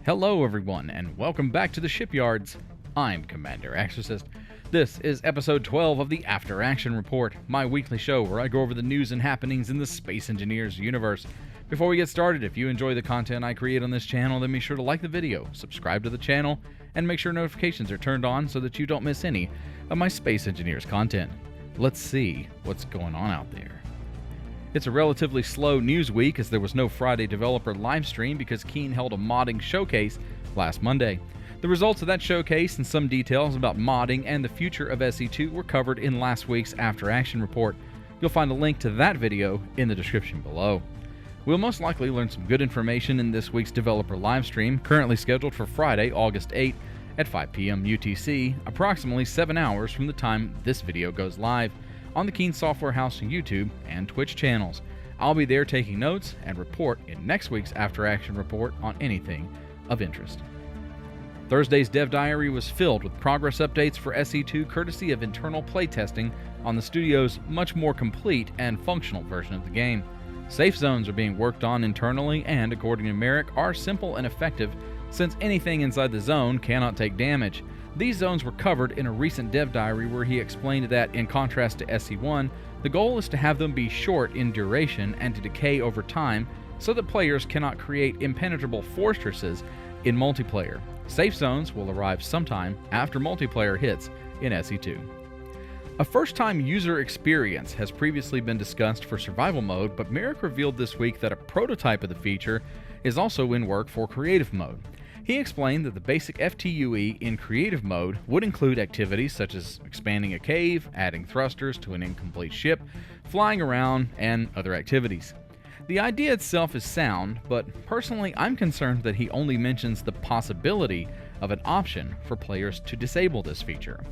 Hello everyone, and welcome back to the Shipyards. I'm Commander Exorcist. This is episode 12 of the After Action Report, my weekly show where I go over the news and happenings in the Space Engineers universe. Before we get started, if you enjoy the content I create on this channel, then be sure to like the video, subscribe to the channel, and make sure notifications are turned on so that you don't miss any of my Space Engineers content. Let's see what's going on out there. It's a relatively slow news week as there was no Friday developer livestream because Keen held a modding showcase last Monday. The results of that showcase and some details about modding and the future of SE2 were covered in last week's After Action Report. You'll find a link to that video in the description below. We'll most likely learn some good information in this week's developer livestream, currently scheduled for Friday, August 8th at 5 p.m. UTC, approximately 7 hours from the time this video goes live, on the Keen Software House YouTube and Twitch channels. I'll be there taking notes and report in next week's After Action Report on anything of interest. Thursday's Dev Diary was filled with progress updates for SE2 courtesy of internal playtesting on the studio's much more complete and functional version of the game. Safe zones are being worked on internally and, according to Merrick, are simple and effective since anything inside the zone cannot take damage. These zones were covered in a recent Dev Diary where he explained that, in contrast to SE1, the goal is to have them be short in duration and to decay over time so that players cannot create impenetrable fortresses in multiplayer. Safe zones will arrive sometime after multiplayer hits in SE2. A first-time user experience has previously been discussed for survival mode, but Merrick revealed this week that a prototype of the feature is also in work for creative mode. He explained that the basic FTUE in creative mode would include activities such as expanding a cave, adding thrusters to an incomplete ship, flying around, and other activities. The idea itself is sound, but personally I'm concerned that he only mentions the possibility of an option for players to disable this feature.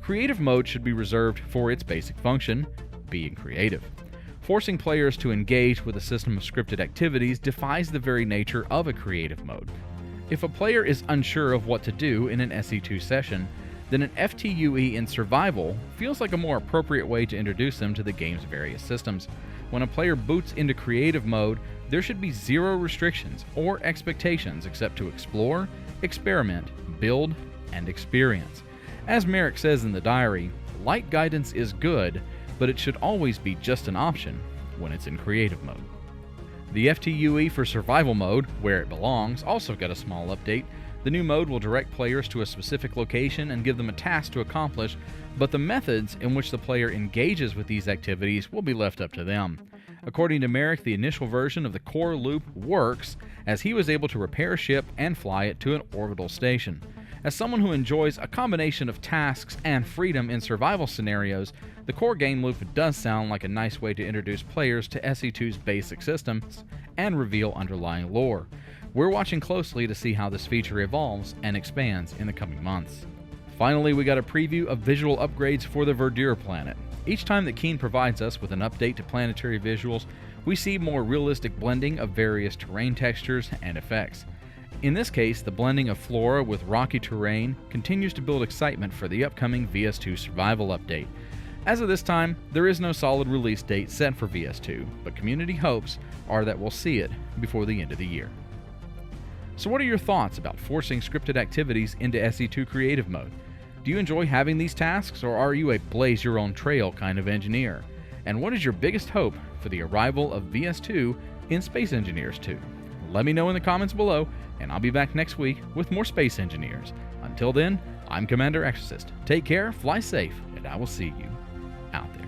Creative mode should be reserved for its basic function, being creative. Forcing players to engage with a system of scripted activities defies the very nature of a creative mode. If a player is unsure of what to do in an SE2 session, then an FTUE in survival feels like a more appropriate way to introduce them to the game's various systems. When a player boots into creative mode, there should be zero restrictions or expectations except to explore, experiment, build, and experience. As Merrick says in the diary, light guidance is good, but it should always be just an option when it's in creative mode. The FTUE for survival mode, where it belongs, also got a small update. The new mode will direct players to a specific location and give them a task to accomplish, but the methods in which the player engages with these activities will be left up to them. According to Merrick, the initial version of the core loop works, as he was able to repair a ship and fly it to an orbital station. As someone who enjoys a combination of tasks and freedom in survival scenarios, the core game loop does sound like a nice way to introduce players to SE2's basic systems and reveal underlying lore. We're watching closely to see how this feature evolves and expands in the coming months. Finally, we got a preview of visual upgrades for the Verdure planet. Each time that Keen provides us with an update to planetary visuals, we see more realistic blending of various terrain textures and effects. In this case, the blending of flora with rocky terrain continues to build excitement for the upcoming VS2 survival update. As of this time, there is no solid release date set for VS2, but community hopes are that we'll see it before the end of the year. So what are your thoughts about forcing scripted activities into SE2 creative mode? Do you enjoy having these tasks, or are you a blaze your own trail kind of engineer? And what is your biggest hope for the arrival of VS2 in Space Engineers 2? Let me know in the comments below, and I'll be back next week with more Space Engineers. Until then, I'm Commander Exorcist. Take care, fly safe, and I will see you out there.